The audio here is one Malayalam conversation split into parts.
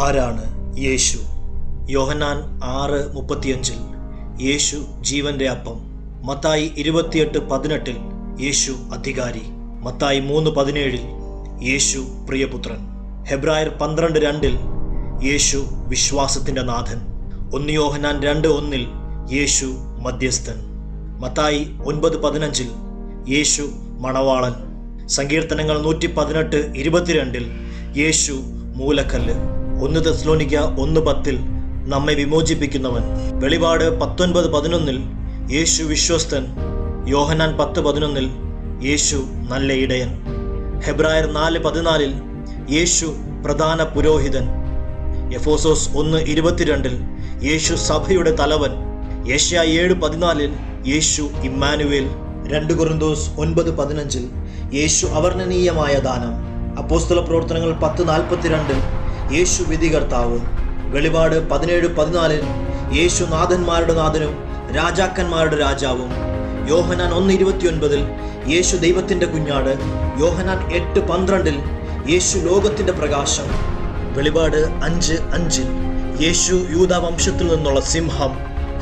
ആരാണ് യേശു? യോഹന്നാൻ 6:35 യേശു ജീവന്റെ അപ്പം. മത്തായി 28:18 യേശു അധികാരി. മത്തായി 3:17 യേശു പ്രിയപുത്രൻ. ഹെബ്രായർ 12:2 യേശു വിശ്വാസത്തിന്റെ നാഥൻ. 1 യോഹന്നാൻ 2:1 യേശു മധ്യസ്ഥൻ. മത്തായി 9:15 യേശു മണവാളൻ. സങ്കീർത്തനങ്ങൾ 118:22 യേശു മൂലക്കല്ല്. 1 തെസ്സലോനിക്ക 1:10 നമ്മെ വിമോചിപ്പിക്കുന്നവൻ. വെളിപാട് 19:11 യേശു വിശ്വസ്തൻ. യോഹന്നാൻ 10:11 യേശു നല്ല ഇടയൻ. ഹെബ്രായർ 4:14 യേശു പ്രധാന പുരോഹിതൻ. എഫോസോസ് 1:22 യേശു സഭയുടെ തലവൻ. യെശയ്യാ 7:14 യേശു ഇമ്മാനുവേൽ. 2 കൊരിന്തോസ് 9:15 യേശു അവർണ്ണനീയമായ ദാനം. അപ്പോസ്തല പ്രവർത്തനങ്ങൾ 10:42 യേശു വിധികർത്താവ്. വെളിപാട് 17:14 യേശു നാഥന്മാരുടെ നാഥനും രാജാക്കന്മാരുടെ രാജാവും. യോഹന്നാൻ 1:29 യേശു ദൈവത്തിന്റെ കുഞ്ഞാട്. യോഹന്നാൻ 8:12 യേശു ലോകത്തിന്റെ പ്രകാശം. വെളിപാട് 5:5 യേശു യൂദാ വംശത്തിൽ നിന്നുള്ള സിംഹം.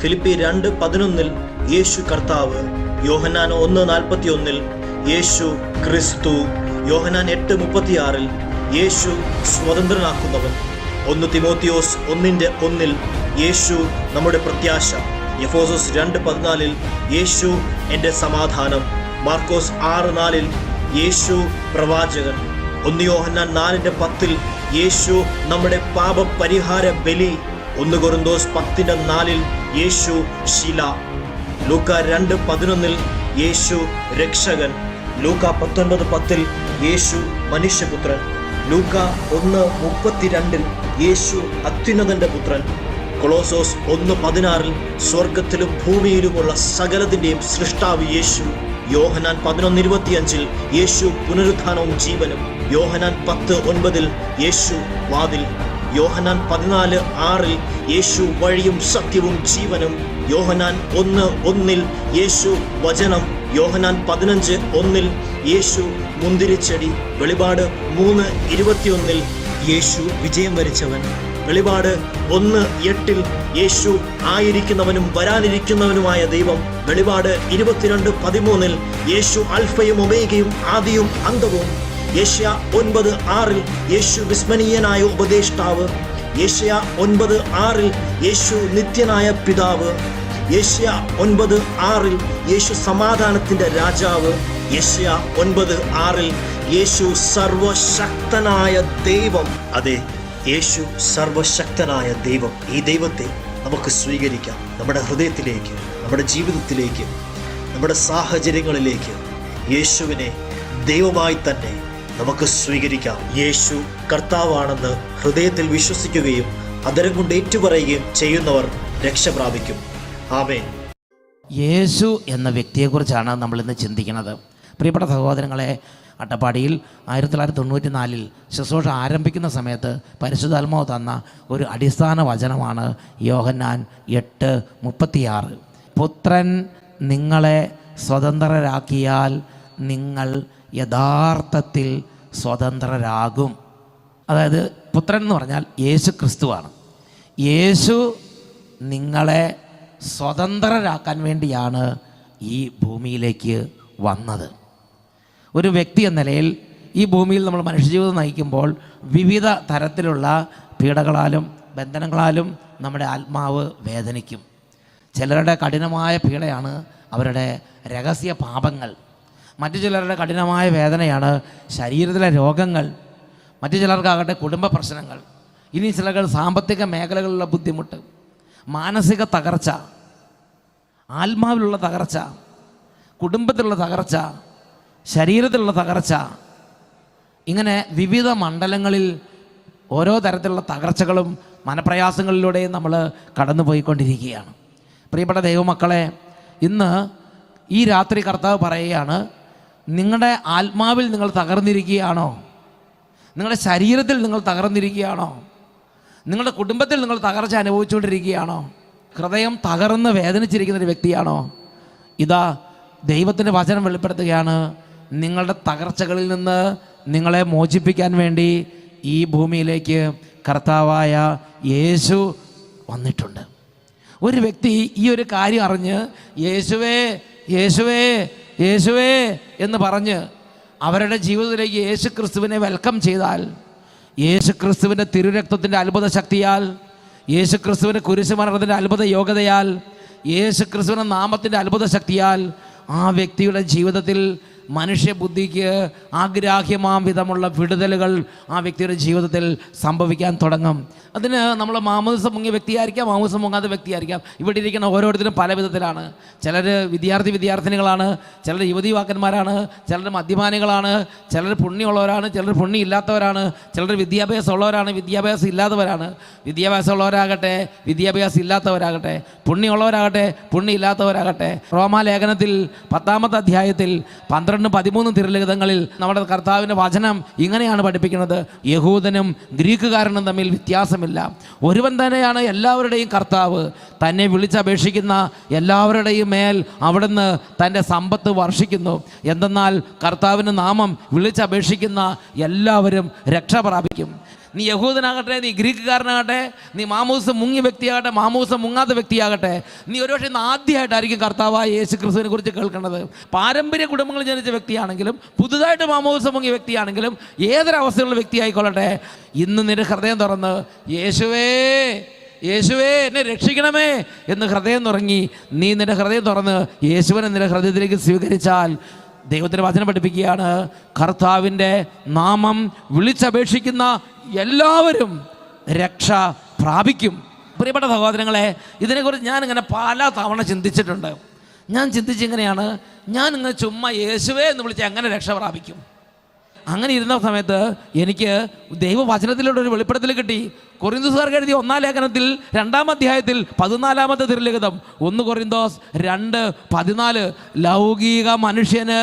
ഫിലിപ്പി 2:11 യേശു കർത്താവ്. യോഹന്നാൻ 1:41 യേശു ക്രിസ്തു. യോഹന്നാൻ 8:36 യേശു സ്വതന്ത്രനാക്കുന്നവൻ. 1 തിമോത്തിയോസ് 1:1 യേശു നമ്മുടെ പ്രത്യാശ. എഫോസോസ് 2:14 യേശു എൻ്റെ സമാധാനം. മാർക്കോസ് 6:4 യേശു പ്രവാചകൻ. 1 യോഹന്നാൻ 4:10 യേശു നമ്മുടെ പാപപരിഹാര ബലി. 1 കൊരിന്തോസ് 10:4 യേശു ശില. ലൂക്ക 2:11 യേശു രക്ഷകൻ. ലൂക്ക 19:10 യേശു മനുഷ്യപുത്രൻ. ലൂക്ക 1:32 യേശു അത്യുന്നതന്റെ പുത്രൻ. കൊളോസോസ് 1:16 സ്വർഗത്തിലും ഭൂമിയിലുമുള്ള സകലത്തിന്റെയും സൃഷ്ടാവ് യേശു. യോഹന്നാൻ 11:25 യേശു പുനരുത്ഥാനവും ജീവനും. യോഹന്നാൻ 10:9 യേശു വാതിൽ. യോഹന്നാൻ 14:6 യേശു വഴിയും സത്യവും ജീവനും. യോഹന്നാൻ 1:1 യേശു വചനം. യോഹന്നാൻ 15:1 യേശു മുന്തിരിച്ചെടി. വെളിപാട് 3:21 യേശു വിജയം വരിച്ചവൻ. വെളിപാട് 1:8 യേശു ആയിരിക്കുന്നവനും വരാനിരിക്കുന്നവനുമായ ദൈവം. വെളിപാട് 22:13 യേശു അൽഫയും ഒമേഗയും ആദിയും അന്തവും. യെശയ്യാ 9:6 യേശു വിസ്മരണീയനായ ഉപദേഷ്ടാവ്. യെശയ്യാ 9:6 യേശു നിത്യനായ പിതാവ്. യെശയ്യാ 9:6 യേശു സമാധാനത്തിന്റെ രാജാവ്. യെശയ്യാ 9:6 യേശു സർവശക്തനായ ദൈവം. അതെ, യേശു സർവശക്തനായ ദൈവം. ഈ ദൈവത്തെ നമുക്ക് സ്വീകരിക്കാം നമ്മുടെ ഹൃദയത്തിലേക്ക്, നമ്മുടെ ജീവിതത്തിലേക്ക്, നമ്മുടെ സാഹചര്യങ്ങളിലേക്ക്. യേശുവിനെ ദൈവമായി തന്നെ നമുക്ക് സ്വീകരിക്കാം. യേശു കർത്താവാണെന്ന് ഹൃദയത്തിൽ വിശ്വസിക്കുകയും അതരം കൊണ്ട് ഏറ്റുപറയുകയും ചെയ്യുന്നവർ രക്ഷ പ്രാപിക്കും. ആമേൻ. യേശു എന്ന വ്യക്തിയെക്കുറിച്ചാണ് നമ്മളിന്ന് ചിന്തിക്കുന്നത്. പ്രിയപ്പെട്ട സഹോദരങ്ങളെ, അട്ടപ്പാടിയിൽ 1994 ശുശ്രൂഷ ആരംഭിക്കുന്ന സമയത്ത് പരിശുദ്ധാത്മാവ് തന്ന ഒരു അടിസ്ഥാന വചനമാണ് യോഹന്നാൻ 8:36. പുത്രൻ നിങ്ങളെ സ്വതന്ത്രരാക്കിയാൽ നിങ്ങൾ യഥാർത്ഥത്തിൽ സ്വതന്ത്രരാകും. അതായത് പുത്രൻ എന്ന് പറഞ്ഞാൽ യേശു ക്രിസ്തുവാണ്. യേശു നിങ്ങളെ സ്വതന്ത്രരാക്കാൻ വേണ്ടിയാണ് ഈ ഭൂമിയിലേക്ക് വന്നത്. ഒരു വ്യക്തി എന്ന നിലയിൽ ഈ ഭൂമിയിൽ നമ്മൾ മനുഷ്യജീവിതം നയിക്കുമ്പോൾ വിവിധ തരത്തിലുള്ള പീഡകളാലും ബന്ധനങ്ങളാലും നമ്മുടെ ആത്മാവ് വേദനിക്കും. ചിലരുടെ കഠിനമായ പീഡയാണ് അവരുടെ രഹസ്യ പാപങ്ങൾ. മറ്റു ചിലരുടെ കഠിനമായ വേദനയാണ് ശരീരത്തിലെ രോഗങ്ങൾ. മറ്റു ചിലർക്കാകട്ടെ കുടുംബ പ്രശ്നങ്ങൾ. ഇനി ചിലർ സാമ്പത്തിക മേഖലകളിലുള്ള ബുദ്ധിമുട്ട്, മാനസിക തകർച്ച, ആത്മാവിലുള്ള തകർച്ച, കുടുംബത്തിലുള്ള തകർച്ച, ശരീരത്തിലുള്ള തകർച്ച. ഇങ്ങനെ വിവിധ മണ്ഡലങ്ങളിൽ ഓരോ തരത്തിലുള്ള തകർച്ചകളും മനപ്രയാസങ്ങളിലൂടെയും നമ്മൾ കടന്നു പോയിക്കൊണ്ടിരിക്കുകയാണ്. പ്രിയപ്പെട്ട ദൈവമക്കളെ, ഇന്ന് ഈ രാത്രി കർത്താവ് പറയുകയാണ്, നിങ്ങളുടെ ആത്മാവിൽ നിങ്ങൾ തകർന്നിരിക്കുകയാണോ? നിങ്ങളുടെ ശരീരത്തിൽ നിങ്ങൾ തകർന്നിരിക്കുകയാണോ? നിങ്ങളുടെ കുടുംബത്തിൽ നിങ്ങൾ തകർച്ച അനുഭവിച്ചുകൊണ്ടിരിക്കുകയാണോ? ഹൃദയം തകർന്ന് വേദനിച്ചിരിക്കുന്നൊരു വ്യക്തിയാണോ? ഇതാ ദൈവത്തിൻ്റെ വചനം വെളിപ്പെടുത്തുകയാണ്, നിങ്ങളുടെ തകർച്ചകളിൽ നിന്ന് നിങ്ങളെ മോചിപ്പിക്കാൻ വേണ്ടി ഈ ഭൂമിയിലേക്ക് കർത്താവായ യേശു വന്നിട്ടുണ്ട്. ഒരു വ്യക്തി ഈ ഒരു കാര്യം അറിഞ്ഞ് യേശുവേ യേശുവേ യേശുവേ എന്ന് പറഞ്ഞ് അവരുടെ ജീവിതത്തിലേക്ക് യേശു ക്രിസ്തുവിനെ വെൽക്കം ചെയ്താൽ, യേശു ക്രിസ്തുവിൻ്റെ തിരുരക്തത്തിൻ്റെ അത്ഭുത ശക്തിയാൽ, യേശു ക്രിസ്തുവിൻ്റെ കുരിശുമരണത്തിൻ്റെ അത്ഭുത യോഗ്യതയാൽ, യേശു ക്രിസ്തുവിൻ്റെ നാമത്തിൻ്റെ അത്ഭുത ശക്തിയാൽ ആ വ്യക്തിയുടെ ജീവിതത്തിൽ മനുഷ്യബുദ്ധിക്ക് ആഗ്രാഹ്യമാം വിധമുള്ള വിടുതലുകൾ ആ വ്യക്തിയുടെ ജീവിതത്തിൽ സംഭവിക്കാൻ തുടങ്ങും. അതിന് നമ്മൾ മാമോദിസ മുങ്ങിയ വ്യക്തിയായിരിക്കാം, മാമോദിസ മുങ്ങാത്ത വ്യക്തിയായിരിക്കാം. ഇവിടെ ഇരിക്കുന്ന ഓരോരുത്തരും പല വിധത്തിലാണ്. ചിലർ വിദ്യാർത്ഥിനികളാണ്, ചിലർ യുവതിവാക്കന്മാരാണ്, ചിലർ മദ്യപാനികളാണ്, ചിലർ പുണ്യമുള്ളവരാണ്, ചിലർ പുണ്യമില്ലാത്തവരാണ്, ചിലർ വിദ്യാഭ്യാസമുള്ളവരാണ്, വിദ്യാഭ്യാസം ഇല്ലാത്തവരാണ്. വിദ്യാഭ്യാസമുള്ളവരാകട്ടെ, വിദ്യാഭ്യാസം ഇല്ലാത്തവരാകട്ടെ, പുണ്യമുള്ളവരാകട്ടെ, പുണ്യമില്ലാത്തവരാകട്ടെ. റോമാലേഖനത്തിൽ 10-ാമത്തെ അധ്യായത്തിൽ 12-13 തിരുലിഖിതങ്ങളിൽ നമ്മുടെ കർത്താവിൻ്റെ വചനം ഇങ്ങനെയാണ് പഠിപ്പിക്കുന്നത്: യഹൂദനും ഗ്രീക്കുകാരനും തമ്മിൽ വ്യത്യാസമില്ല, ഒരുവൻ തന്നെയാണ് എല്ലാവരുടെയും കർത്താവ്. തന്നെ വിളിച്ചപേക്ഷിക്കുന്ന എല്ലാവരുടെയും മേൽ അവിടുന്ന് തൻ്റെ സമ്പത്ത് വർഷിക്കുന്നു. എന്തെന്നാൽ കർത്താവിൻ്റെ നാമം വിളിച്ചപേക്ഷിക്കുന്ന എല്ലാവരും രക്ഷ പ്രാപിക്കും. നീ യഹൂദനാകട്ടെ, നീ ഗ്രീക്കുകാരനാകട്ടെ, നീ മാമോദിസം മുങ്ങിയ വ്യക്തിയാകട്ടെ, മാമോദിസം മുങ്ങാത്ത വ്യക്തിയാകട്ടെ, നീ ഒരുപക്ഷെ ഇന്ന് ആദ്യമായിട്ടായിരിക്കും കർത്താവായ യേശു ക്രിസ്തുവിനെ കുറിച്ച് കേൾക്കേണ്ടത്. പാരമ്പര്യ കുടുംബങ്ങളിൽ ജനിച്ച വ്യക്തിയാണെങ്കിലും പുതുതായിട്ട് മാമോദിസം മുങ്ങിയ വ്യക്തിയാണെങ്കിലും ഏതൊരവസ്ഥയിലുള്ള വ്യക്തി ആയിക്കൊള്ളട്ടെ, ഇന്ന് നിന്റെ ഹൃദയം തുറന്ന് യേശുവേ യേശുവേ എന്നെ രക്ഷിക്കണമേ എന്ന് ഹൃദയം തുറങ്ങി നീ നിന്റെ ഹൃദയം തുറന്ന് യേശുവിനെ നിന്റെ ഹൃദയത്തിലേക്ക് സ്വീകരിച്ചാൽ, ദൈവത്തിൻ്റെ വചനം പഠിപ്പിക്കുകയാണ്, കർത്താവിൻ്റെ നാമം വിളിച്ചപേക്ഷിക്കുന്ന എല്ലാവരും രക്ഷ പ്രാപിക്കും. പ്രിയപ്പെട്ട സഹോദരങ്ങളെ, ഇതിനെക്കുറിച്ച് ഞാനിങ്ങനെ പല തവണ ചിന്തിച്ചിട്ടുണ്ട്. ഞാൻ ചിന്തിച്ചിങ്ങനെയാണ്, ഞാനിങ്ങനെ ചുമ്മാ യേശുവേ എന്ന് വിളിച്ച് എങ്ങനെ രക്ഷ പ്രാപിക്കും? അങ്ങനെ ഇരുന്ന സമയത്ത് എനിക്ക് ദൈവവചനത്തിലൂടെ ഒരു വെളിപ്പെടുത്തൽ കിട്ടി. കൊരിന്തോസുകാർക്ക് എഴുതിയ 1-ാം ലേഖനത്തിൽ 2-ാം അധ്യായത്തിൽ 14-ാമത്തെ തിരുലിഖിതം 1 കൊരിന്തോസ് 2:14 ലൗകിക മനുഷ്യന്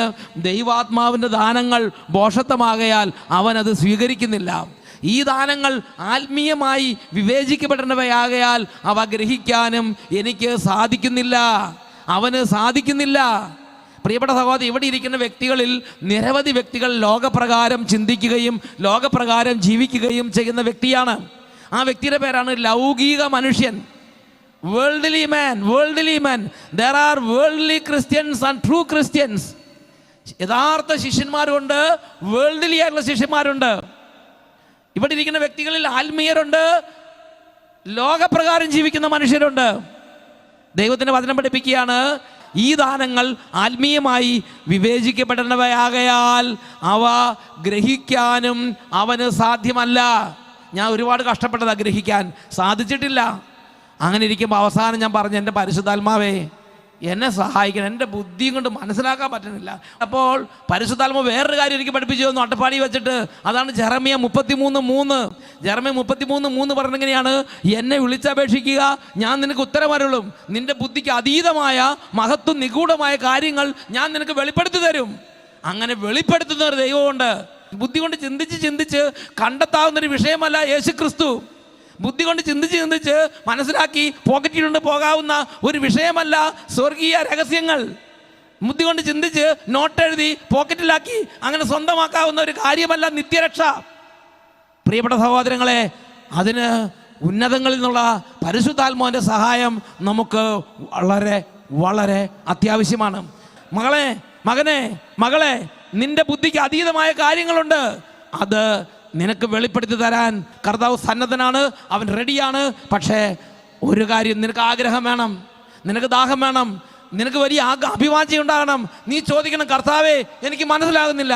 ദൈവാത്മാവിൻ്റെ ദാനങ്ങൾ ഭോഷത്വമാകയാൽ അവനത് സ്വീകരിക്കുന്നില്ല. ഈ ദാനങ്ങൾ ആത്മീയമായി വിവേചിക്കപ്പെടേണ്ടവയാകയാൽ അവ ഗ്രഹിക്കാനും എനിക്ക് സാധിക്കുന്നില്ല, അവന് സാധിക്കുന്നില്ല. പ്രിയപ്പെട്ട സഹോദരി, ഇവിടെ ഇരിക്കുന്ന വ്യക്തികളിൽ നിരവധി വ്യക്തികൾ ലോകപ്രകാരം ചിന്തിക്കുകയും ലോകപ്രകാരം ജീവിക്കുകയും ചെയ്യുന്ന വ്യക്തിയാണ്. ആ വ്യക്തിയുടെ പേരാണ് ലൗകിക മനുഷ്യൻ. Worldly man, worldly man. There are worldly Christians and true Christians. യഥാർത്ഥ ശിഷ്യന്മാരുണ്ട്, വേൾഡ്ലി ആയിട്ടുള്ള ശിഷ്യന്മാരുണ്ട്. ഇവിടെ ഇരിക്കുന്ന വ്യക്തികളിൽ ആത്മീയരുണ്ട്, ലോകപ്രകാരം ജീവിക്കുന്ന മനുഷ്യരുണ്ട്. ദൈവത്തിൻ്റെ വചനം പഠിപ്പിക്കുകയാണ്, ഈ ദാനങ്ങൾ ആത്മീയമായി വിവേചിക്കപ്പെടേണ്ടവയാകയാൽ അവ ഗ്രഹിക്കാനും അവന് സാധ്യമല്ല. ഞാൻ ഒരുപാട് കഷ്ടപ്പെട്ടതാണ്, ഗ്രഹിക്കാൻ സാധിച്ചിട്ടില്ല. അങ്ങനെ ഇരിക്കുമ്പോൾ അവസാനം ഞാൻ പറഞ്ഞു, എൻ്റെ പരിശുദ്ധാത്മാവേ എന്നെ സഹായിക്കണം, എൻ്റെ ബുദ്ധിയും കൊണ്ട് മനസ്സിലാക്കാൻ പറ്റുന്നില്ല. അപ്പോൾ പരിശുദ്ധാത്മാവ് വേറൊരു കാര്യം എനിക്ക് പഠിപ്പിച്ചു തന്നു അട്ടപ്പാടി വെച്ചിട്ട്. അതാണ് ജെറമ്യ 33:3. ജെറമ്യ 33:3 പറഞ്ഞെങ്ങനെയാണ്: എന്നെ വിളിച്ചപേക്ഷിക്കുക, ഞാൻ നിനക്ക് ഉത്തരമരുളും, നിന്റെ ബുദ്ധിക്ക് അതീതമായ മഹത്വം നിഗൂഢമായ കാര്യങ്ങൾ ഞാൻ നിനക്ക് വെളിപ്പെടുത്തി തരും. അങ്ങനെ വെളിപ്പെടുത്തുന്ന ഒരു ദൈവമുണ്ട്. ബുദ്ധി കൊണ്ട് ചിന്തിച്ച് കണ്ടെത്താവുന്നൊരു വിഷയമല്ല യേശു ക്രിസ്തു. ബുദ്ധി കൊണ്ട് ചിന്തിച്ച് മനസ്സിലാക്കി പോക്കറ്റിലുണ്ട് പോകാവുന്ന ഒരു വിഷയമല്ല സ്വർഗീയ രഹസ്യങ്ങൾ. ബുദ്ധി കൊണ്ട് ചിന്തിച്ച് നോട്ടെഴുതി പോക്കറ്റിലാക്കി അങ്ങനെ സ്വന്തമാക്കാവുന്ന ഒരു കാര്യമല്ല നിത്യരക്ഷ. പ്രിയപ്പെട്ട സഹോദരങ്ങളെ, അതിന് ഉന്നതങ്ങളിൽ നിന്നുള്ള പരിശുദ്ധാത്മാവിൻ്റെ സഹായം നമുക്ക് വളരെ വളരെ അത്യാവശ്യമാണ്. മകളെ, മകനെ, മകളെ, നിന്റെ ബുദ്ധിക്ക് അതീതമായ കാര്യങ്ങളുണ്ട്. അത് നിനക്ക് വെളിപ്പെടുത്തി തരാൻ കർത്താവ് സന്നദ്ധനാണ്, അവൻ റെഡിയാണ്. പക്ഷേ ഒരു കാര്യം, നിനക്ക് ആഗ്രഹം വേണം, നിനക്ക് ദാഹം വേണം, നിനക്ക് വലിയ അഭിവാഞ്ഛ ഉണ്ടാകണം. നീ ചോദിക്കണം, കർത്താവേ എനിക്ക് മനസ്സിലാകുന്നില്ല,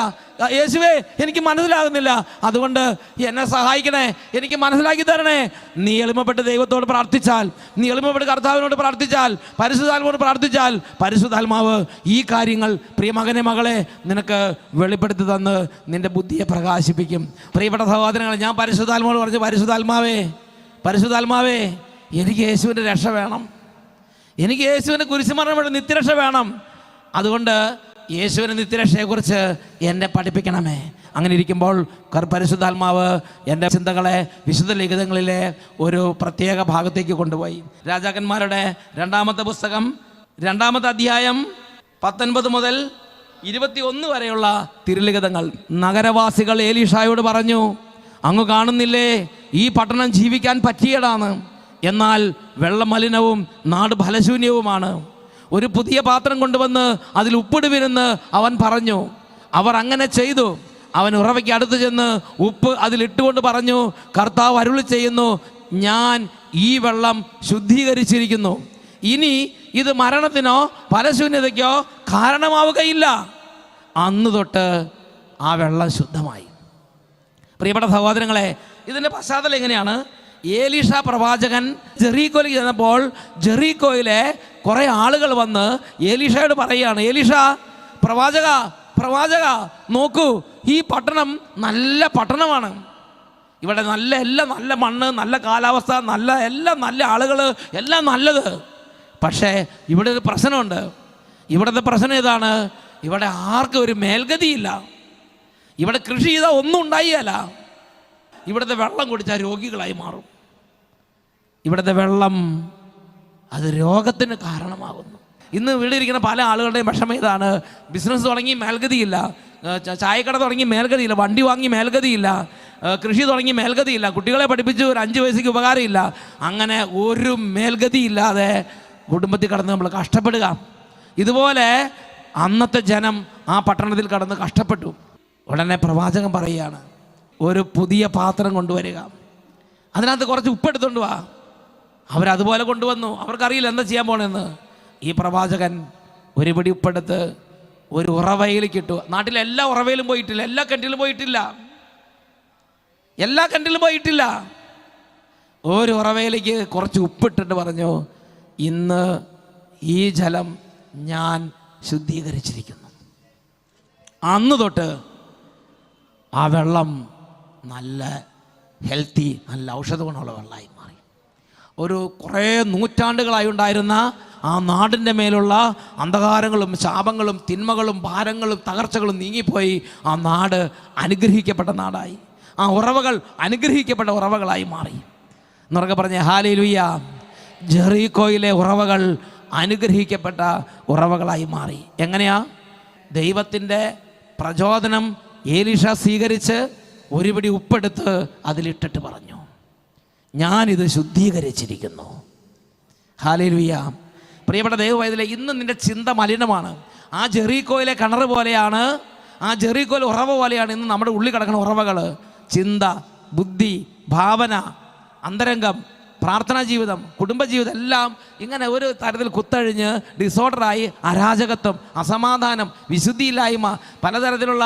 യേശുവേ എനിക്ക് മനസ്സിലാകുന്നില്ല, അതുകൊണ്ട് എന്നെ സഹായിക്കണേ, എനിക്ക് മനസ്സിലാക്കി തരണേ. നീ എളിമപ്പെട്ട് ദൈവത്തോട് പ്രാർത്ഥിച്ചാൽ, നീ എളിമപ്പെട്ട് കർത്താവിനോട് പ്രാർത്ഥിച്ചാൽ, പരിശുദ്ധാത്മാവോട് പ്രാർത്ഥിച്ചാൽ, പരിശുദ്ധാത്മാവ് ഈ കാര്യങ്ങൾ പ്രിയമകനെ, മകളെ നിനക്ക് വെളിപ്പെടുത്തി തന്ന് നിന്റെ ബുദ്ധിയെ പ്രകാശിപ്പിക്കും. പ്രിയപ്പെട്ട സഹോദരങ്ങളെ, ഞാൻ പരിശുദ്ധാത്മാവോട് പറഞ്ഞു, പരിശുദ്ധാത്മാവേ, പരിശുദ്ധാത്മാവേ എനിക്ക് യേശുവിൻ്റെ രക്ഷ വേണം, എനിക്ക് യേശുവിൻ്റെ കുരിശുമരണം വേണം, നിത്യരക്ഷ വേണം. അതുകൊണ്ട് യേശുവിൻ്റെ നിത്യരക്ഷയെക്കുറിച്ച് എന്നെ പഠിപ്പിക്കണമേ. അങ്ങനെ ഇരിക്കുമ്പോൾ പരിശുദ്ധാത്മാവ് എൻ്റെ ചിന്തകളെ വിശുദ്ധ ലിഖിതങ്ങളിലെ ഒരു പ്രത്യേക ഭാഗത്തേക്ക് കൊണ്ടുപോയി. രാജാക്കന്മാരുടെ 2-ാമത്തെ പുസ്തകം 2-ാമത്തെ അധ്യായം 19 മുതൽ 21 വരെയുള്ള തിരുലിഖിതങ്ങൾ. നഗരവാസികൾ ഏലീഷായോട് പറഞ്ഞു, അങ്ങ് കാണുന്നില്ലേ ഈ പട്ടണം ജീവിക്കാൻ പറ്റിയതാണ്. എന്നാൽ വെള്ളം മലിനവും നാട് ഫലശൂന്യവുമാണ്. ഒരു പുതിയ പാത്രം കൊണ്ടുവന്ന് അതിൽ ഉപ്പിടുവിനെന്ന് അവൻ പറഞ്ഞു. അവർ അങ്ങനെ ചെയ്തു. അവൻ ഉറവയ്ക്ക് അടുത്ത് ചെന്ന് ഉപ്പ് അതിലിട്ടുകൊണ്ട് പറഞ്ഞു, കർത്താവ് അരുളി ചെയ്യുന്നു, ഞാൻ ഈ വെള്ളം ശുദ്ധീകരിച്ചിരിക്കുന്നു. ഇനി ഇത് മരണത്തിനോ ഫലശൂന്യതയ്ക്കോ കാരണമാവുകയില്ല. അന്ന് തൊട്ട് ആ വെള്ളം ശുദ്ധമായി. പ്രിയപ്പെട്ട സഹോദരങ്ങളെ, ഇതിൻ്റെ പശ്ചാത്തലം എങ്ങനെയാണ്? ഏലീഷ പ്രവാചകൻ ജെറീക്കോയിലേക്ക് ചെന്നപ്പോൾ ജെറീക്കോയിലെ കുറേ ആളുകൾ വന്ന് ഏലീഷയോട് പറയുകയാണ്, ഏലീഷ പ്രവാചക നോക്കൂ, ഈ പട്ടണം നല്ല പട്ടണമാണ്. ഇവിടെ എല്ലാം നല്ല മണ്ണ്, നല്ല കാലാവസ്ഥ, എല്ലാം നല്ല ആളുകൾ, എല്ലാം നല്ലത്. പക്ഷേ ഇവിടെ ഒരു പ്രശ്നമുണ്ട്. ഇവിടുത്തെ പ്രശ്നം ഇതാണ്, ഇവിടെ ആർക്കും ഒരു മേൽഗതിയില്ല. ഇവിടെ കൃഷി ചെയ്താൽ ഒന്നും ഉണ്ടായില്ല. ഇവിടുത്തെ വെള്ളം കുടിച്ചാൽ രോഗികളായി മാറും. ഇവിടുത്തെ വെള്ളം അത് രോഗത്തിന് കാരണമാകുന്നു. ഇന്ന് വീടിരിക്കുന്ന പല ആളുകളുടെയും വിഷമം ഇതാണ്. ബിസിനസ് തുടങ്ങി മേൽഗതിയില്ല, ചായക്കട തുടങ്ങി മേൽഗതിയില്ല, വണ്ടി വാങ്ങി മേൽഗതിയില്ല, കൃഷി തുടങ്ങി മേൽഗതിയില്ല, കുട്ടികളെ പഠിപ്പിച്ച് ഒരു 5 വയസ്സിക്ക് ഉപകാരമില്ല. അങ്ങനെ ഒരു മേൽഗതിയില്ലാതെ കുടുംബത്തിൽ കടന്ന് നമ്മൾ കഷ്ടപ്പെടുക. ഇതുപോലെ അന്നത്തെ ജനം ആ പട്ടണത്തിൽ കടന്ന് കഷ്ടപ്പെട്ടു. ഉടനെ പ്രവാചകൻ പറയുകയാണ്, ഒരു പുതിയ പാത്രം കൊണ്ടുവരിക, അതിനകത്ത് കുറച്ച് ഉപ്പെടുത്തുകൊണ്ട് വാ. അവരതുപോലെ കൊണ്ടുവന്നു. അവർക്കറിയില്ല എന്താ ചെയ്യാൻ പോണെന്ന്. ഈ പ്രവാചകൻ ഒരു പിടി ഉപ്പെടുത്ത് ഒരു ഉറവയിലേക്ക് ഇട്ടു. നാട്ടിലെ എല്ലാ ഉറവയിലും പോയിട്ടില്ല, എല്ലാ കിണറ്റിലും പോയിട്ടില്ല. ഒരു ഉറവയിലേക്ക് കുറച്ച് ഉപ്പിട്ടിട്ട് പറഞ്ഞു, ഇന്ന് ഈ ജലം ഞാൻ ശുദ്ധീകരിച്ചിരിക്കുന്നു. അന്ന് തൊട്ട് ആ വെള്ളം നല്ല ഹെൽത്തി, നല്ല ഔഷധ ഗുണമുള്ള വെള്ളമായി മാറി. ഒരു കുറേ നൂറ്റാണ്ടുകളായി ഉണ്ടായിരുന്ന ആ നാടിൻ്റെ മേലുള്ള അന്ധകാരങ്ങളും ശാപങ്ങളും തിന്മകളും ഭാരങ്ങളും തകർച്ചകളും നീങ്ങിപ്പോയി. ആ നാട് അനുഗ്രഹിക്കപ്പെട്ട നാടായി. ആ ഉറവകൾ അനുഗ്രഹിക്കപ്പെട്ട ഉറവകളായി മാറി. എന്നൊക്കെ പറഞ്ഞ ഹല്ലേലൂയ. ജെറീക്കോയിലെ ഉറവകൾ അനുഗ്രഹിക്കപ്പെട്ട ഉറവകളായി മാറി. എങ്ങനെയാ? ദൈവത്തിൻ്റെ പ്രചോദനം ഏലീഷ സ്വീകരിച്ച് ഒരു പിടി ഉപ്പെടുത്ത് അതിലിട്ടിട്ട് പറഞ്ഞു, ഞാനിത് ശുദ്ധീകരിച്ചിരിക്കുന്നു. ഹല്ലേലൂയ. പ്രിയപ്പെട്ട ദൈവവൈദ്യരെ, ഇന്ന് നിൻ്റെ ചിന്ത മലിനമാണ്. ആ ജെറീക്കോയിലെ കിണർ പോലെയാണ്, ആ ജെറീക്കോയിലെ ഉറവ പോലെയാണ് ഇന്ന് നമ്മുടെ ഉള്ളിൽ കിടക്കുന്ന ഉറവകൾ. ചിന്ത, ബുദ്ധി, ഭാവന, അന്തരംഗം, പ്രാർത്ഥനാ ജീവിതം, കുടുംബജീവിതം എല്ലാം ഇങ്ങനെ ഒരു തരത്തിൽ കുത്തഴിഞ്ഞ് ഡിസോർഡറായി അരാജകത്വം, അസമാധാനം, വിശുദ്ധിയില്ലായ്മ, പലതരത്തിലുള്ള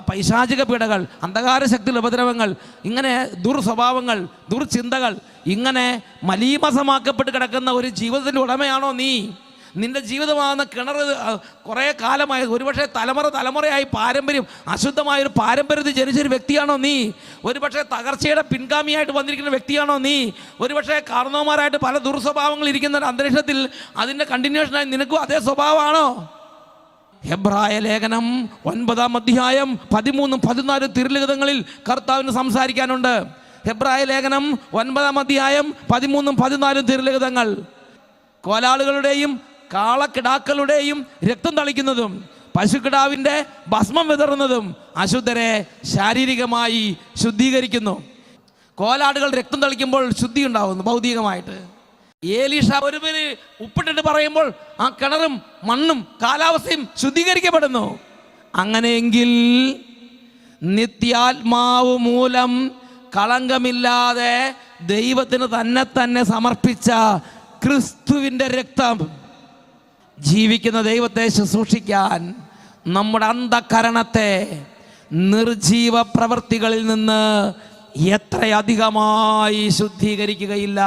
പൈശാചിക പീഡകൾ, അന്ധകാര ശക്തിയുള്ള ഉപദ്രവങ്ങൾ, ഇങ്ങനെ ദുർസ്വഭാവങ്ങൾ, ദുർചിന്തകൾ, ഇങ്ങനെ മലീമസമാക്കപ്പെട്ട് കിടക്കുന്ന ഒരു ജീവിതത്തിൻ്റെ ഉടമയാണോ നീ? നിൻ്റെ ജീവിതമാകുന്ന കിണർ കുറേ കാലമായി, ഒരുപക്ഷെ തലമുറയായി പാരമ്പര്യം, അശുദ്ധമായൊരു പാരമ്പര്യത്തിൽ ജനിച്ചൊരു വ്യക്തിയാണോ നീ? ഒരുപക്ഷെ തകർച്ചയുടെ പിൻഗാമിയായിട്ട് വന്നിരിക്കുന്ന വ്യക്തിയാണോ നീ? ഒരുപക്ഷെ കാരണവന്മാരായിട്ട് പല ദുർസ്വഭാവങ്ങൾ ഇരിക്കുന്ന അന്തരീക്ഷത്തിൽ അതിൻ്റെ കണ്ടിന്യൂഷനായി നിനക്കും അതേ സ്വഭാവമാണോ? ഹെബ്രായ ലേഖനം 9-ാം അധ്യായം 13-14 തിരുലിഖിതങ്ങളിൽ കർത്താവിന് സംസാരിക്കാനുണ്ട്. ഹെബ്രായ ലേഖനം 9-ാം അധ്യായം 13-14 തിരുലിഖിതങ്ങൾ. കോലാളുകളുടെയും കാളക്കിടാക്കളുടെയും രക്തം തളിക്കുന്നതും പശുക്കിടാവിൻ്റെ ഭസ്മം വിതറുന്നതും അശുദ്ധരെ ശാരീരികമായി ശുദ്ധീകരിക്കുന്നു. കോലാടുകൾ രക്തം തളിക്കുമ്പോൾ ശുദ്ധി ഉണ്ടാവുന്നു ഭൗതികമായിട്ട്. ഏലീഷ ഒരു പേര് ഉപ്പിട്ടിട്ട് പറയുമ്പോൾ ആ കിണറും മണ്ണും കാലാവസ്ഥയും ശുദ്ധീകരിക്കപ്പെടുന്നു. അങ്ങനെയെങ്കിൽ നിത്യാത്മാവ് മൂലം കളങ്കമില്ലാതെ ദൈവത്തിന് തന്നെ സമർപ്പിച്ച ക്രിസ്തുവിൻ്റെ രക്തം ജീവിക്കുന്ന ദൈവത്തെ ശുശ്രൂഷിക്കാൻ നമ്മുടെ അന്ധകരണത്തെ നിർജീവ പ്രവൃത്തികളിൽ നിന്ന് എത്രയധികമായി ശുദ്ധീകരിക്കുകയില്ല.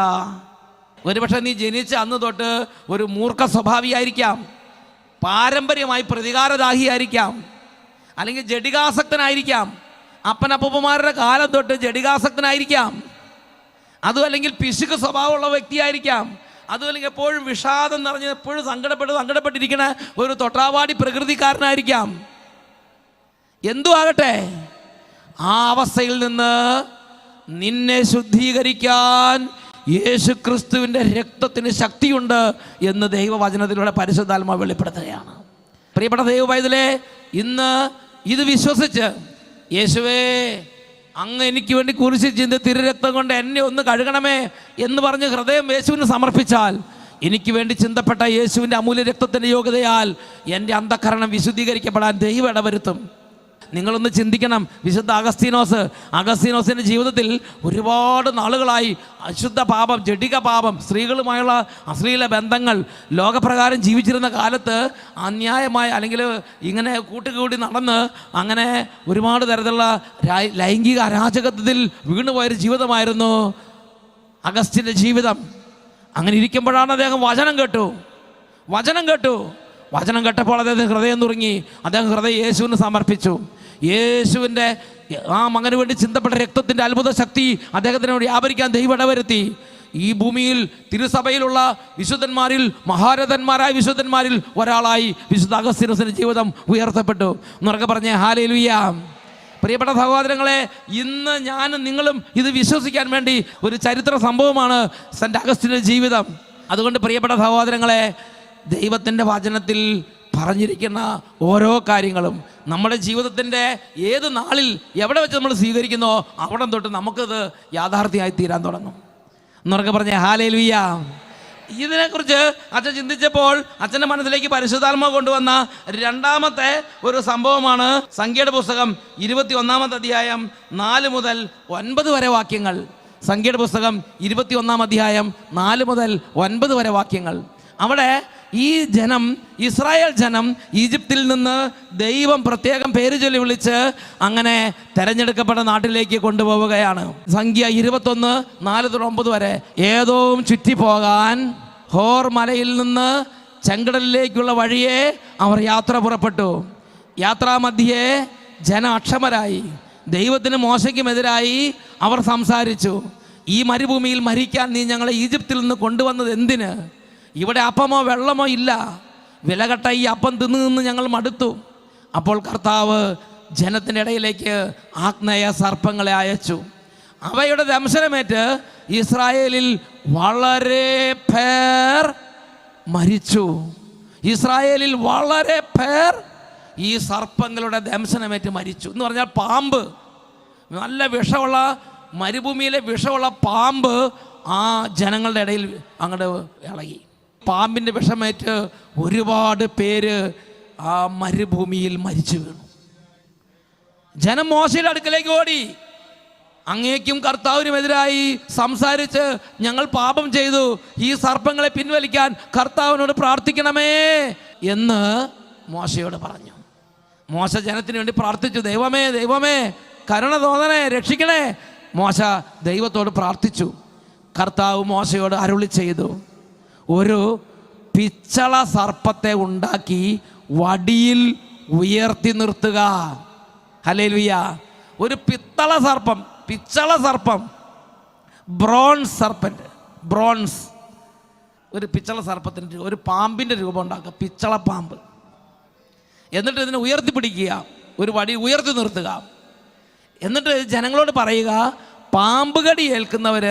ഒരുപക്ഷെ നീ ജനിച്ച അന്ന് തൊട്ട് ഒരു മൂർഖ സ്വഭാവിയായിരിക്കാം, പാരമ്പര്യമായി പ്രതികാരദാഹിയായിരിക്കാം, അല്ലെങ്കിൽ ജഡികാസക്തനായിരിക്കാം, അപ്പനപ്പൂപ്പന്മാരുടെ കാലം തൊട്ട് ജഡികാസക്തനായിരിക്കാം, അതും അല്ലെങ്കിൽ പിശുക്ക് സ്വഭാവമുള്ള വ്യക്തിയായിരിക്കാം, അതും അല്ലെങ്കിൽ എപ്പോഴും വിഷാദം നിറഞ്ഞ് എപ്പോഴും സങ്കടപ്പെട്ടിരിക്കുന്ന ഒരു തൊട്ടാവാടി പ്രകൃതിക്കാരനായിരിക്കാം. എന്തും ആകട്ടെ, ആ അവസ്ഥയിൽ നിന്ന് നിന്നെ ശുദ്ധീകരിക്കാൻ യേശുക്രിസ്തുവിൻ്റെ രക്തത്തിന് ശക്തിയുണ്ട് എന്ന് ദൈവവചനത്തിലൂടെ പരിശുദ്ധാത്മാവ് വെളിപ്പെടുത്തുകയാണ്. പ്രിയപ്പെട്ട ദൈവവൈതലേ, ഇന്ന് ഇത് വിശ്വസിച്ച് യേശുവേ അങ്ങ് എനിക്ക് വേണ്ടി കുരിശിൽ ചിന്തി തിരുരക്തം കൊണ്ട് എന്നെ ഒന്ന് കഴുകണമേ എന്ന് പറഞ്ഞ് ഹൃദയം യേശുവിന് സമർപ്പിച്ചാൽ, എനിക്ക് വേണ്ടി ചിന്തപ്പെട്ട യേശുവിൻ്റെ അമൂല്യ രക്തത്തിൻ്റെ യോഗ്യതയാൽ എൻ്റെ അന്ധകരണം വിശുദ്ധീകരിക്കപ്പെടാൻ ദൈവം ഇടവരുത്തും. നിങ്ങളൊന്ന് ചിന്തിക്കണം. വിശുദ്ധ അഗസ്തീനോസിൻ്റെ ജീവിതത്തിൽ ഒരുപാട് നാളുകളായി അശുദ്ധ പാപം, ജഡിക പാപം, സ്ത്രീകളുമായുള്ള അശ്ലീല ബന്ധങ്ങൾ, ലോകപ്രകാരം ജീവിച്ചിരുന്ന കാലത്ത് അന്യായമായ അല്ലെങ്കിൽ ഇങ്ങനെ കൂട്ടുകൂടി നടന്ന് അങ്ങനെ ഒരുപാട് തരത്തിലുള്ള ലൈംഗിക അരാജകത്വത്തിൽ വീണുപോയൊരു ജീവിതമായിരുന്നു അഗസ്റ്റിൻ്റെ ജീവിതം. അങ്ങനെ ഇരിക്കുമ്പോഴാണ് അദ്ദേഹം വചനം കേട്ടു. വചനം കേട്ടപ്പോൾ അദ്ദേഹത്തിന് ഹൃദയം നുറുങ്ങി. അദ്ദേഹം ഹൃദയം യേശുവിന് സമർപ്പിച്ചു. യേശുവിൻ്റെ ആ മകന് വേണ്ടി ചിന്തപ്പെട്ട രക്തത്തിൻ്റെ അത്ഭുത ശക്തി അദ്ദേഹത്തിന് വ്യാപരിക്കാൻ ദൈവം ഇടവരുത്തി. ഈ ഭൂമിയിൽ തിരുസഭയിലുള്ള വിശുദ്ധന്മാരിൽ, മഹാരഥന്മാരായ വിശുദ്ധന്മാരിൽ ഒരാളായി വിശുദ്ധ അഗസ്തീനോസിൻ്റെ ജീവിതം ഉയർത്തപ്പെട്ടു. എന്നൊക്കെ പറഞ്ഞേ ഹല്ലേലൂയ. പ്രിയപ്പെട്ട സഹോദരങ്ങളെ, ഇന്ന് ഞാനും നിങ്ങളും ഇത് വിശ്വസിക്കാൻ വേണ്ടി ഒരു ചരിത്ര സംഭവമാണ് സെൻ്റ് അഗസ്റ്റിൻ്റെ ജീവിതം. അതുകൊണ്ട് പ്രിയപ്പെട്ട സഹോദരങ്ങളെ, ദൈവത്തിൻ്റെ വചനത്തിൽ പറഞ്ഞിരിക്കുന്ന ഓരോ കാര്യങ്ങളും നമ്മുടെ ജീവിതത്തിൻ്റെ ഏത് നാളിൽ എവിടെ വെച്ച് നമ്മൾ സ്വീകരിക്കുന്നോ അവിടെ തൊട്ട് നമുക്കത് യാഥാർത്ഥ്യമായി തീരാൻ തുടങ്ങും. എന്നൊക്കെ പറഞ്ഞേ ഹല്ലേലൂയ. ഇതിനെക്കുറിച്ച് അച്ഛൻ ചിന്തിച്ചപ്പോൾ അച്ഛൻ്റെ മനസ്സിലേക്ക് പരിശുദ്ധാത്മാവ് കൊണ്ടുവന്ന രണ്ടാമത്തെ ഒരു സംഭവമാണ് സംഖ്യയുടെ പുസ്തകം 21 അധ്യായം 4 മുതൽ 9 വരെ വാക്യങ്ങൾ. സംഖ്യയുടെ പുസ്തകം 21 അധ്യായം 4 മുതൽ 9 വരെ വാക്യങ്ങൾ. അവിടെ ഈ ജനം, ഇസ്രായേൽ ജനം ഈജിപ്തിൽ നിന്ന് ദൈവം പ്രത്യേകം പേര് ചൊല്ലി വിളിച്ച് അങ്ങനെ തെരഞ്ഞെടുക്കപ്പെട്ട നാട്ടിലേക്ക് കൊണ്ടുപോവുകയാണ്. സംഖ്യ 21:4-9 വരെ. ഏദോം ചുറ്റിപ്പോകാൻ ഹോർ മലയിൽ നിന്ന് ചെങ്കടലിലേക്കുള്ള വഴിയെ അവർ യാത്ര പുറപ്പെട്ടു. യാത്രാമധ്യേ ജനം അക്ഷമരായി. ദൈവത്തിന് മോശയ്ക്കുമെതിരായി അവർ സംസാരിച്ചു. ഈ മരുഭൂമിയിൽ മരിക്കാൻ നീ ഞങ്ങളെ ഈജിപ്തിൽ നിന്ന് കൊണ്ടുവന്നത് എന്തിന്? ഇവിടെ അപ്പമോ വെള്ളമോ ഇല്ല. വിലകെട്ട ഈ അപ്പം തിന്ന് ഞങ്ങൾ മടുത്തു. അപ്പോൾ കർത്താവ് ജനത്തിൻ്റെ ഇടയിലേക്ക് ആഗ്നേയ സർപ്പങ്ങളെ അയച്ചു. അവയുടെ ദംശനമേറ്റ് ഇസ്രായേലിൽ വളരെ പേർ മരിച്ചു. ഇസ്രായേലിൽ വളരെ പേർ ഈ സർപ്പങ്ങളുടെ ദംശനമേറ്റ് മരിച്ചു. എന്ന് പറഞ്ഞാൽ പാമ്പ്, നല്ല വിഷമുള്ള, മരുഭൂമിയിലെ വിഷമുള്ള പാമ്പ് ആ ജനങ്ങളുടെ ഇടയിൽ അങ്ങോട്ട് ഇളകി. പാമ്പിൻ്റെ വിഷമേറ്റ് ഒരുപാട് പേര് ആ മരുഭൂമിയിൽ മരിച്ചു വീണു. ജനം മോശയുടെ അടുക്കലേക്ക് ഓടി. അങ്ങേക്കും കർത്താവിനുമെതിരായി സംസാരിച്ച് ഞങ്ങൾ പാപം ചെയ്തു, ഈ സർപ്പങ്ങളെ പിൻവലിക്കാൻ കർത്താവിനോട് പ്രാർത്ഥിക്കണമേ എന്ന് മോശയോട് പറഞ്ഞു. മോശ ജനത്തിന് വേണ്ടി പ്രാർത്ഥിച്ചു. ദൈവമേ, ദൈവമേ, കരുണ തോന്നണേ, രക്ഷിക്കണേ. മോശ ദൈവത്തോട് പ്രാർത്ഥിച്ചു. കർത്താവ് മോശയോട് അരുളി ചെയ്തു, ഒരു പിച്ചള സർപ്പത്തെ ഉണ്ടാക്കി വടിയിൽ ഉയർത്തി നിർത്തുക. ഹല്ലേലൂയ. ഒരു പിച്ചള സർപ്പം, ബ്രോൺസ് സർപ്പൻ്റ്, ബ്രോൺസ്, ഒരു പിച്ചള സർപ്പത്തിൻ്റെ, ഒരു പാമ്പിൻ്റെ രൂപം ഉണ്ടാക്കുക, പിച്ചള പാമ്പ്. എന്നിട്ട് ഇതിനെ ഉയർത്തിപ്പിടിക്കുക, ഒരു വടി ഉയർത്തി നിർത്തുക. എന്നിട്ട് ജനങ്ങളോട് പറയുക, പാമ്പ് കടി ഏൽക്കുന്നവർ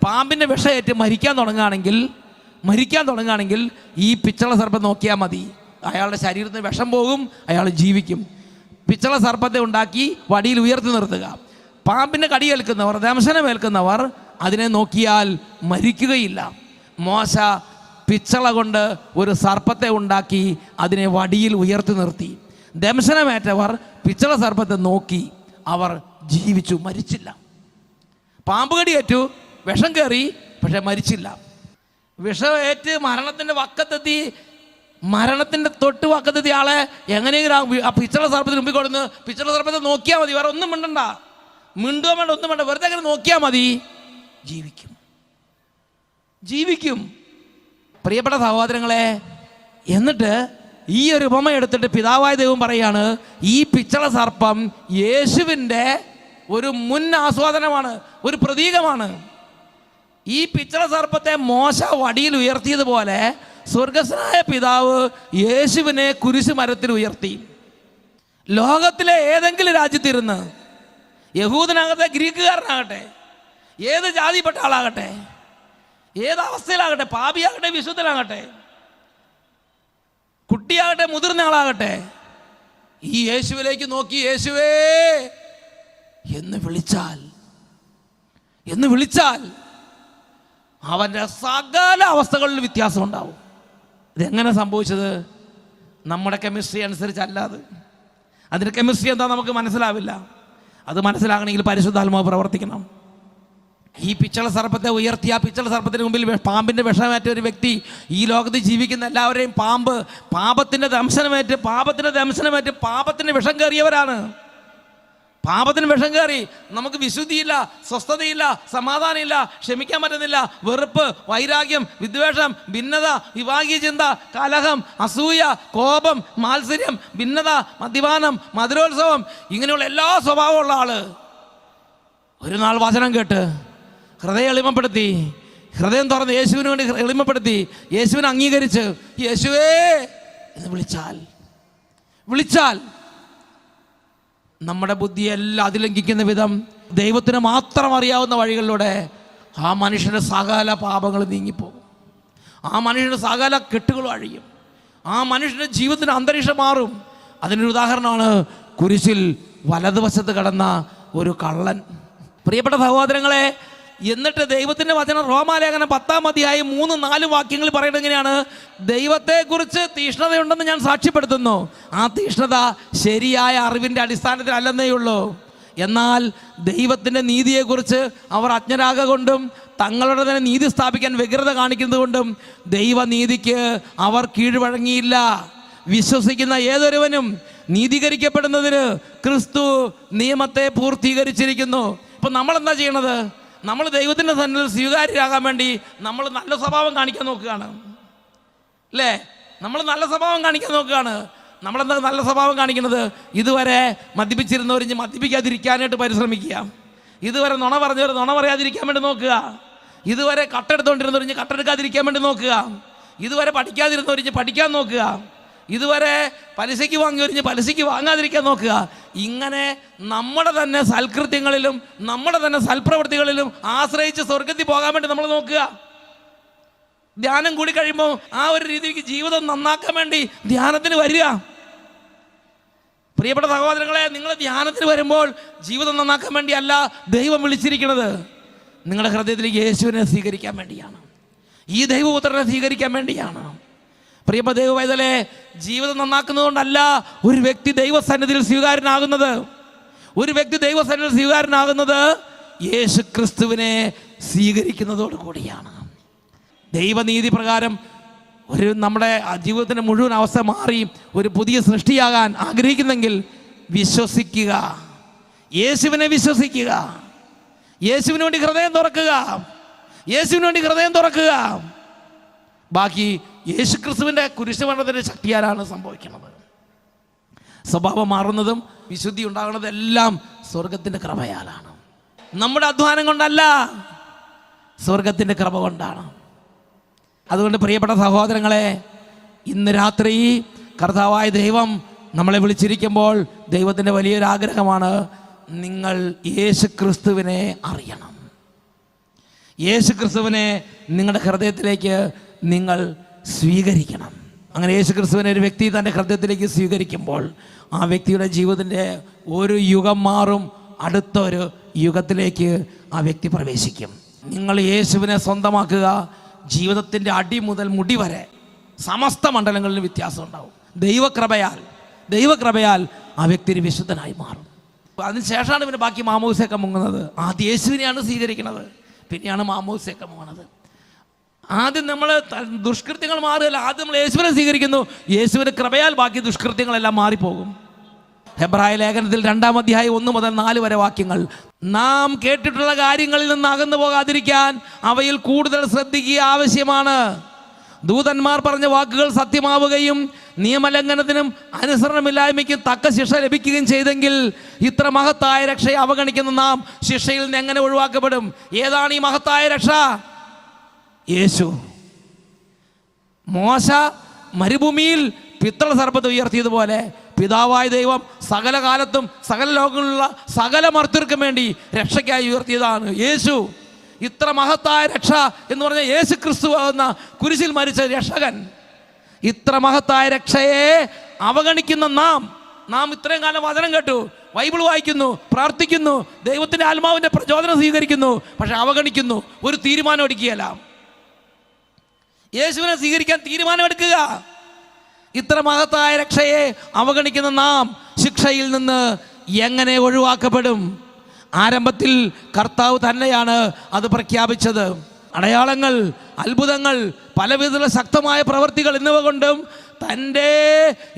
പാമ്പിൻ്റെ വിഷയേറ്റ് മരിക്കാൻ തുടങ്ങുകയാണെങ്കിൽ ഈ പിച്ചള സർപ്പം നോക്കിയാൽ മതി. അയാളുടെ ശരീരത്തിന് വിഷം പോകും, അയാൾ ജീവിക്കും. പിച്ചള സർപ്പത്തെ ഉണ്ടാക്കി വടിയിൽ ഉയർത്തി നിർത്തുക. പാമ്പിൻ്റെ കടിയേൽക്കുന്നവർ, ദംശനമേൽക്കുന്നവർ അതിനെ നോക്കിയാൽ മരിക്കുകയില്ല. മോശ പിച്ചള കൊണ്ട് ഒരു സർപ്പത്തെ ഉണ്ടാക്കി അതിനെ വടിയിൽ ഉയർത്തി നിർത്തി. ദംശനമേറ്റവർ പിച്ചള സർപ്പത്തെ നോക്കി അവർ ജീവിച്ചു, മരിച്ചില്ല. പാമ്പ് കടിയേറ്റു, വിഷം കയറി, പക്ഷെ മരിച്ചില്ല. വിഷമേറ്റ് മരണത്തിൻ്റെ വക്കത്തെത്തി, മരണത്തിൻ്റെ തൊട്ട് വക്കത്തെത്തി ആളെ എങ്ങനെയെങ്കിലും ആ പിച്ചള സർപ്പത്തിന് മുമ്പിൽ കൊടുന്ന് പിച്ചള സർപ്പത്തെ നോക്കിയാൽ മതി, വേറെ ഒന്നും മിണ്ടണ്ട, മിണ്ടുക വേണ്ട, ഒന്നും വേണ്ട, വെറുതെ അങ്ങനെ നോക്കിയാൽ മതി, ജീവിക്കും. പ്രിയപ്പെട്ട സഹോദരങ്ങളെ, എന്നിട്ട് ഈ ഒരു ഉപമ എടുത്തിട്ട് പിതാവായ ദൈവം പറയാണ്, ഈ പിച്ചള സർപ്പം യേശുവിൻ്റെ ഒരു മുൻ ആസ്വാദനമാണ്, ഒരു പ്രതീകമാണ്. ഈ പിച്ചള സർപ്പത്തെ മോശ വടിയിൽ ഉയർത്തിയതുപോലെ സ്വർഗസ്വനായ പിതാവ് യേശുവിനെ കുരിശ് മരത്തിൽ ഉയർത്തി. ലോകത്തിലെ ഏതെങ്കിലും രാജ്യത്തിരുന്ന്, യഹൂദനാകട്ടെ, ഗ്രീക്കുകാരനാകട്ടെ, ഏത് ജാതിപ്പെട്ട ആളാകട്ടെ, ഏതവസ്ഥയിലാകട്ടെ, പാപിയാകട്ടെ, വിശുദ്ധനാകട്ടെ, കുട്ടിയാകട്ടെ, മുതിർന്ന ആളാകട്ടെ, ഈ യേശുവിലേക്ക് നോക്കി യേശുവേ എന്ന് വിളിച്ചാൽ അവൻ്റെ സകല അവസ്ഥകളിൽ വ്യത്യാസം ഉണ്ടാവും. ഇതെങ്ങനെ സംഭവിച്ചത്? നമ്മുടെ കെമിസ്ട്രി അനുസരിച്ചല്ല. അതിൻ്റെ കെമിസ്ട്രി എന്താ നമുക്ക് മനസ്സിലാവില്ല. അത് മനസ്സിലാകണമെങ്കിൽ പരിശുദ്ധാത്മാവ് പ്രവർത്തിക്കണം. ഈ പിച്ചള സർപ്പത്തെ ഉയർത്തി ആ പിച്ചള സർപ്പത്തിന് മുമ്പിൽ പാമ്പിൻ്റെ വിഷമേറ്റ ഒരു വ്യക്തി, ഈ ലോകത്ത് ജീവിക്കുന്ന എല്ലാവരെയും പാപത്തിൻ്റെ ദംശനമേറ്റ് പാപത്തിൻ്റെ വിഷം കയറിയവരാണ്. പാപത്തിന് വിഷം കയറി നമുക്ക് വിശുദ്ധിയില്ല, സ്വസ്ഥതയില്ല, സമാധാനമില്ല, ക്ഷമിക്കാൻ പറ്റുന്നില്ല, വെറുപ്പ്, വൈരാഗ്യം, വിദ്വേഷം, ഭിന്നത, വിഭാഗീയ ചിന്ത, കലഹം, അസൂയ, കോപം, മാത്സര്യം, ഭിന്നത, മദ്യപാനം, മധുരോത്സവം, ഇങ്ങനെയുള്ള എല്ലാ സ്വഭാവമുള്ള ആള് ഒരു നാൾ വചനം കേട്ട് ഹൃദയം എളിമപ്പെടുത്തി, ഹൃദയം തുറന്ന് യേശുവിന് വേണ്ടി എളിമപ്പെടുത്തി, യേശുവിനെ അംഗീകരിച്ച് യേശുവേ എന്ന് വിളിച്ചാൽ നമ്മുടെ ബുദ്ധിയെല്ലാം അതിലംഘിക്കുന്ന വിധം ദൈവത്തിന് മാത്രം അറിയാവുന്ന വഴികളിലൂടെ ആ മനുഷ്യൻ്റെ സകല പാപങ്ങൾ നീങ്ങിപ്പോകും. ആ മനുഷ്യൻ്റെ സകല കെട്ടുകളും അഴിയും. ആ മനുഷ്യൻ്റെ ജീവിതത്തിന് അന്തരീക്ഷം മാറും. അതിനൊരു ഉദാഹരണമാണ് കുരിശിൽ വലതുവശത്ത് കിടന്ന ഒരു കള്ളൻ. പ്രിയപ്പെട്ട സഹോദരങ്ങളെ, എന്നിട്ട് ദൈവത്തിൻ്റെ വചനം റോമാലേഖനം 10-ാം അധ്യായം 3-4 വാക്യങ്ങൾ പറയുന്നത് എങ്ങനെയാണ്? ദൈവത്തെക്കുറിച്ച് തീഷ്ണതയുണ്ടെന്ന് ഞാൻ സാക്ഷ്യപ്പെടുത്തുന്നു. ആ തീഷ്ണത ശരിയായ അറിവിൻ്റെ അടിസ്ഥാനത്തിലല്ലെന്നേ ഉള്ളൂ. എന്നാൽ ദൈവത്തിൻ്റെ നീതിയെക്കുറിച്ച് അവർ അജ്ഞരാകൊണ്ടും തങ്ങളുടെ തന്നെ നീതി സ്ഥാപിക്കാൻ വ്യഗ്രത കാണിക്കുന്നത് കൊണ്ടും ദൈവനീതിക്ക് അവർ കീഴ്വഴങ്ങിയില്ല. വിശ്വസിക്കുന്ന ഏതൊരുവനും നീതീകരിക്കപ്പെടുന്നതിന് ക്രിസ്തു നിയമത്തെ പൂർത്തീകരിച്ചിരിക്കുന്നു. ഇപ്പം നമ്മളെന്താ ചെയ്യണത്? നമ്മൾ ദൈവത്തിൻ്റെ സന്നിധിയിൽ സ്വീകാര്യരാകാൻ വേണ്ടി നമ്മൾ നല്ല സ്വഭാവം കാണിക്കാൻ നോക്കുകയാണ്, അല്ലേ? നമ്മൾ നല്ല സ്വഭാവം കാണിക്കാൻ നോക്കുകയാണ്. നമ്മളെന്താ നല്ല സ്വഭാവം കാണിക്കുന്നത്? ഇതുവരെ മദ്യപിച്ചിരുന്നവരിഞ്ഞ് മദ്യപിക്കാതിരിക്കാനായിട്ട് പരിശ്രമിക്കുക. ഇതുവരെ നുണ പറഞ്ഞവർ നുണ പറയാതിരിക്കാൻ വേണ്ടി നോക്കുക. ഇതുവരെ കട്ടെടുത്തോണ്ടിരുന്നവരിഞ്ഞ് കട്ടെടുക്കാതിരിക്കാൻ വേണ്ടി നോക്കുക. ഇതുവരെ പഠിക്കാതിരുന്നവരിഞ്ഞ് പഠിക്കാൻ നോക്കുക. ഇതുവരെ പലിശയ്ക്ക് വാങ്ങിയൊരിഞ്ഞ് പലിശയ്ക്ക് വാങ്ങാതിരിക്കാൻ നോക്കുക. ഇങ്ങനെ നമ്മുടെ തന്നെ സൽകൃത്യങ്ങളിലും നമ്മുടെ തന്നെ സൽപ്രവൃത്തികളിലും ആശ്രയിച്ച് സ്വർഗത്തിൽ പോകാൻ വേണ്ടി നമ്മൾ നോക്കുക. ധ്യാനം കൂടി കഴിയുമ്പോൾ ആ ഒരു രീതിക്ക് ജീവിതം നന്നാക്കാൻ വേണ്ടി ധ്യാനത്തിന് വരിക. പ്രിയപ്പെട്ട സഹോദരങ്ങളെ, നിങ്ങൾ ധ്യാനത്തിന് വരുമ്പോൾ ജീവിതം നന്നാക്കാൻ വേണ്ടിയല്ല ദൈവം വിളിച്ചിരിക്കുന്നത്. നിങ്ങളുടെ ഹൃദയത്തിലേക്ക് യേശുവിനെ സ്വീകരിക്കാൻ വേണ്ടിയാണ്. ഈ ദൈവപുത്രനെ സ്വീകരിക്കാൻ വേണ്ടിയാണ്. പ്രിയപ്പെട്ട ദൈവ പൈതലേ, ജീവിതം നന്നാക്കുന്നതുകൊണ്ടല്ല ഒരു വ്യക്തി ദൈവസന്നിധിയിൽ സ്വീകാര്യനാകുന്നത്. ഒരു വ്യക്തി ദൈവസന്നിധിയിൽ സ്വീകാര്യനാകുന്നത് യേശു ക്രിസ്തുവിനെ സ്വീകരിക്കുന്നതോടു കൂടിയാണ്. ദൈവനീതി പ്രകാരം നമ്മുടെ ജീവിതത്തിൻ്റെ മുഴുവൻ അവസ്ഥ മാറി ഒരു പുതിയ സൃഷ്ടിയാകാൻ ആഗ്രഹിക്കുന്നെങ്കിൽ വിശ്വസിക്കുക, യേശുവിനെ വിശ്വസിക്കുക, യേശുവിന് വേണ്ടി ഹൃദയം തുറക്കുക. ബാക്കി യേശു ക്രിസ്തുവിൻ്റെ കുരിശുമരണത്തിൻ്റെ ശക്തിയാലാണ് സംഭവിക്കുന്നത്. സ്വഭാവം മാറുന്നതും വിശുദ്ധി ഉണ്ടാകുന്നതും എല്ലാം സ്വർഗത്തിൻ്റെ കൃപയാലാണ്. നമ്മുടെ അധ്വാനം കൊണ്ടല്ല, സ്വർഗത്തിൻ്റെ കൃപ കൊണ്ടാണ്. അതുകൊണ്ട് പ്രിയപ്പെട്ട സഹോദരങ്ങളെ, ഇന്ന് രാത്രി കർത്താവായ ദൈവം നമ്മളെ വിളിച്ചിരിക്കുമ്പോൾ ദൈവത്തിൻ്റെ വലിയൊരാഗ്രഹമാണ് നിങ്ങൾ യേശു ക്രിസ്തുവിനെ അറിയണം. യേശു ക്രിസ്തുവിനെ നിങ്ങളുടെ ഹൃദയത്തിലേക്ക് നിങ്ങൾ സ്വീകരിക്കണം. അങ്ങനെ യേശു ക്രിസ്തുവിനെ ഒരു വ്യക്തി തൻ്റെ ഹൃദയത്തിലേക്ക് സ്വീകരിക്കുമ്പോൾ ആ വ്യക്തിയുടെ ജീവിതത്തിൻ്റെ ഒരു യുഗം മാറും, അടുത്തൊരു യുഗത്തിലേക്ക് ആ വ്യക്തി പ്രവേശിക്കും. നിങ്ങൾ യേശുവിനെ സ്വന്തമാക്കുക. ജീവിതത്തിൻ്റെ അടി മുതൽ മുടി വരെ സമസ്ത മണ്ഡലങ്ങളിലും വ്യത്യാസം ഉണ്ടാവും. ദൈവകൃപയാൽ ആ വ്യക്തി ഒരു വിശുദ്ധനായി മാറും. അതിനുശേഷമാണ് പിന്നെ ബാക്കി മാമോദിസയൊക്കെ മുങ്ങുന്നത്. ആദ്യം യേശുവിനെയാണ് സ്വീകരിക്കുന്നത്, പിന്നെയാണ് മാമോദിസയൊക്കെ മുങ്ങുന്നത്. ആദ്യം നമ്മൾ ദുഷ്കൃത്യങ്ങൾ മാറുകയല്ല, ആദ്യം നമ്മൾ യേശുവിനെ സ്വീകരിക്കുന്നു. യേശുവിൻ്റെ കൃപയാൽ ബാക്കി ദുഷ്കൃത്യങ്ങളെല്ലാം മാറിപ്പോകും. ഹെബ്രായ ലേഖനത്തിൽ 2-ാം അധ്യായം 1 മുതൽ 4 വരെ വാക്യങ്ങൾ, നാം കേട്ടിട്ടുള്ള കാര്യങ്ങളിൽ നിന്ന് അകന്നു പോകാതിരിക്കാൻ അവയിൽ കൂടുതൽ ശ്രദ്ധിക്കുക ആവശ്യമാണ്. ദൂതന്മാർ പറഞ്ഞ വാക്കുകൾ സത്യമാവുകയും നിയമലംഘനത്തിനും അനുസരണമില്ലായ്മയ്ക്കും തക്ക ശിക്ഷ ലഭിക്കുകയും ചെയ്തെങ്കിൽ ഇത്ര മഹത്തായ രക്ഷയെ അവഗണിക്കുന്ന നാം ശിക്ഷയിൽ നിന്ന് എങ്ങനെ ഒഴിവാക്കപ്പെടും? ഏതാണ് ഈ മഹത്തായ രക്ഷ? യേശു. മോശ മരുഭൂമിയിൽ പിത്തള സർപ്പത്തെ ഉയർത്തിയതുപോലെ പിതാവായ ദൈവം സകല കാലത്തും സകല ലോകങ്ങളിലുള്ള സകല മർത്യർക്കും വേണ്ടി രക്ഷയ്ക്കായി ഉയർത്തിയതാണ് യേശു. ഇത്ര മഹത്തായ രക്ഷ എന്ന് പറഞ്ഞാൽ യേശു ക്രിസ്തു എന്ന കുരിശിൽ മരിച്ച രക്ഷകൻ. ഇത്ര മഹത്തായ രക്ഷയെ അവഗണിക്കുന്ന നാം ഇത്രയും കാലം വചനം കേട്ടു, ബൈബിൾ വായിക്കുന്നു, പ്രാർത്ഥിക്കുന്നു, ദൈവത്തിൻ്റെ ആത്മാവിൻ്റെ പ്രചോദനം സ്വീകരിക്കുന്നു, പക്ഷെ അവഗണിക്കുന്നു, ഒരു തീരുമാനം എടുക്കുകയല്ല. യേശുവിനെ സ്വീകരിക്കാൻ തീരുമാനമെടുക്കുക. ഇത്ര മഹത്തായ രക്ഷയെ അവഗണിക്കുന്ന നാം ശിക്ഷയിൽ നിന്ന് എങ്ങനെ ഒഴിവാക്കപ്പെടും? ആരംഭത്തിൽ കർത്താവ് തന്നെയാണ് അത് പ്രഖ്യാപിച്ചത്. അടയാളങ്ങൾ, അത്ഭുതങ്ങൾ, പലവിധത്തിലുള്ള ശക്തമായ പ്രവൃത്തികൾ എന്നിവ കൊണ്ടും തൻ്റെ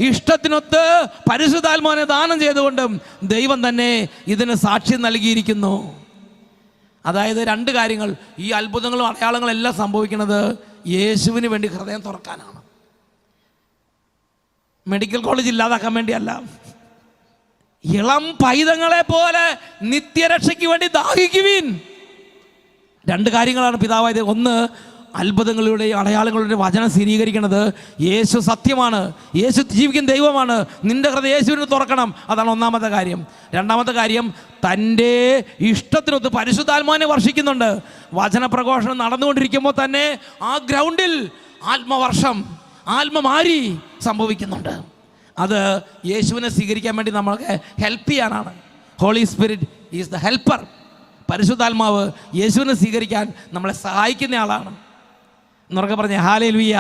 ഇഷ്ടത്തിനൊത്ത് പരിശുദ്ധാത്മാവിനെ ദാനം ചെയ്തുകൊണ്ടും ദൈവം തന്നെ ഇതിന് സാക്ഷ്യം നൽകിയിരിക്കുന്നു. അതായത് രണ്ട് കാര്യങ്ങൾ, ഈ അത്ഭുതങ്ങളും അടയാളങ്ങളും എല്ലാം സംഭവിക്കുന്നത് യേശുവിന് വേണ്ടി ഹൃദയം തുറക്കാനാണ്. മെഡിക്കൽ കോളേജ് ഇല്ലാതാക്കാൻ വേണ്ടിയല്ല. ഇളം പൈതങ്ങളെ പോലെ നിത്യരക്ഷയ്ക്ക് വേണ്ടി ദാഹിക്കുവിൻ. രണ്ട് കാര്യങ്ങളാണ് പിതാവായത്. ഒന്ന്, അത്ഭുതങ്ങളുടെയും അടയാളങ്ങളുടെയും വചനം സ്ഥിരീകരിക്കുന്നത് യേശു സത്യമാണ്, യേശു ജീവിക്കുന്ന ദൈവമാണ്. നിന്റെ ഹൃദയം യേശുവിന് തുറക്കണം. അതാണ് ഒന്നാമത്തെ കാര്യം. രണ്ടാമത്തെ കാര്യം, തൻ്റെ ഇഷ്ടത്തിനൊത്ത് പരിശുദ്ധാത്മാവിനെ വർഷിക്കുന്നുണ്ട്. വചനപ്രഘോഷണം നടന്നുകൊണ്ടിരിക്കുമ്പോൾ തന്നെ ആ ഗ്രൗണ്ടിൽ ആത്മവർഷം, ആത്മമാരി സംഭവിക്കുന്നുണ്ട്. അത് യേശുവിനെ സ്വീകരിക്കാൻ വേണ്ടി നമ്മൾക്ക് ഹെൽപ്പ് ചെയ്യാനാണ്. Holy spirit is the helper. പരിശുദ്ധാത്മാവ് യേശുവിനെ സ്വീകരിക്കാൻ നമ്മളെ സഹായിക്കുന്ന ആളാണ്. എന്നൊക്കെ പറഞ്ഞേ ഹല്ലേലൂയ.